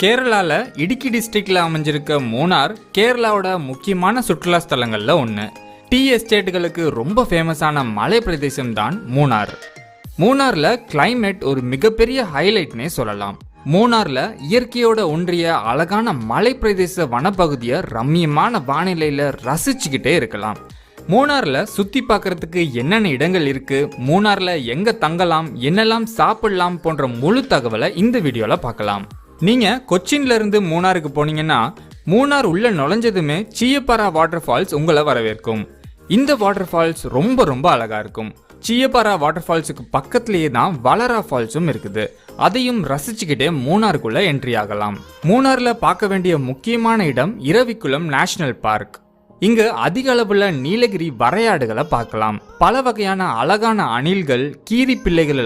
கேரளால இடுக்கி டிஸ்ட்ரிக்ட்ல அமைஞ்சிருக்க மூணார் கேரளாவோட முக்கியமான சுற்றுலா ஸ்தலங்கள்ல ஒன்று. டீ எஸ்டேட்டுகளுக்கு ரொம்ப ஃபேமஸான மலை பிரதேசம் தான் மூணார். மூணார்ல கிளைமேட் ஒரு மிகப்பெரிய ஹைலைட்னே சொல்லலாம். மூணார்ல இயற்கையோட ஒன்றிய அழகான மலை பிரதேச வனப்பகுதியை ரம்மியமான வானிலையில ரசிச்சுக்கிட்டே இருக்கலாம். மூணார்ல சுத்தி பார்க்கறதுக்கு என்னென்ன இடங்கள் இருக்கு, மூணார்ல எங்க தங்கலாம், என்னெல்லாம் சாப்பிடலாம் போன்ற முழு தகவலை இந்த வீடியோல பார்க்கலாம். நீங்க கொச்சின்ல இருந்து மூணாருக்கு போனீங்கன்னா மூணார் உள்ள நுழைஞ்சதுமே சீயப்பாரா வாட்டர் ஃபால்ஸ் உங்களை வரவேற்கும். இந்த வாட்டர் ஃபால்ஸ் ரொம்ப அழகா இருக்கும். சீயப்பாரா வாட்டர் ஃபால்ஸுக்கு பக்கத்திலேயே தான் வளரா ஃபால்ஸும் இருக்குது. அதையும் ரசிச்சுக்கிட்டே மூணாருக்குள்ள என்ட்ரி ஆகலாம். மூணார்ல பார்க்க வேண்டிய முக்கியமான இடம் இரவிக்குளம் நேஷனல் பார்க். இங்கு அதிக அளவுல நீலகிரி வரையாடுகளை பார்க்கலாம். பல வகையான அழகான அணில்கள், கீரி பிள்ளைகள்